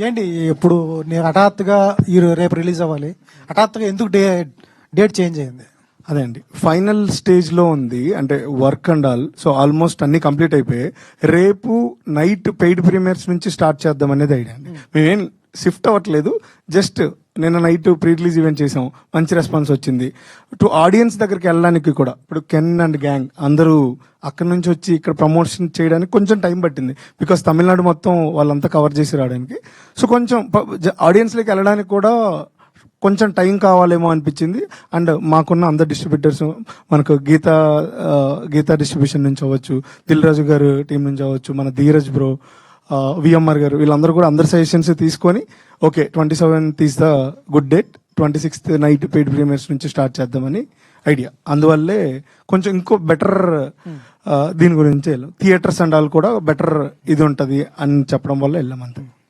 ఏంటి ఇప్పుడు నేను హఠాత్తుగా ఈ రేపు రిలీజ్ అవ్వాలి, హఠాత్తుగా ఎందుకు డేట్ చేంజ్ అయింది? అదే అండి, ఫైనల్ స్టేజ్ లో ఉంది అంటే work and all. So almost అన్ని కంప్లీట్ అయిపోయాయి. రేపు నైట్ పెయిడ్ ప్రీమియర్స్ నుంచి స్టార్ట్ చేద్దాం అనేది ఐడియా అండి. మేమేం షిఫ్ట్ అవ్వట్లేదు, జస్ట్ నిన్న నైట్ ప్రీ రిలీజ్ ఈవెంట్ చేసాం, మంచి రెస్పాన్స్ వచ్చింది. టు ఆడియన్స్ దగ్గరికి వెళ్ళడానికి కూడా ఇప్పుడు కెన్ అండ్ గ్యాంగ్ అందరూ అక్కడ నుంచి వచ్చి ఇక్కడ ప్రమోషన్ చేయడానికి కొంచెం టైం పట్టింది, బికాస్ తమిళనాడు మొత్తం వాళ్ళంతా కవర్ చేసి రావడానికి. సో కొంచెం ఆడియన్స్లోకి వెళ్ళడానికి కూడా కొంచెం టైం కావాలేమో అనిపించింది. అండ్ మాకున్న అందరు డిస్ట్రిబ్యూటర్స్, మనకు గీతా డిస్ట్రిబ్యూషన్ నుంచి అవ్వచ్చు, దిల్ రాజు గారు టీం నుంచి అవ్వచ్చు, మన ధీరజ్ బ్రో, విఎంఆర్ గారు, వీళ్ళందరూ కూడా అందరు సజెషన్స్ తీసుకొని okay 27th is the good date, 26th night paid premieres నుంచి స్టార్ట్ చేద్దామని ఐడియా. అందువల్లే కొంచెం ఇంకో బెటర్ దీని గురించి వెళ్ళాం. థియేటర్స్ అండ్ ఆల్ కూడా బెటర్ ఇది ఉంటుంది అని చెప్పడం వల్ల వెళ్ళాం అంతే.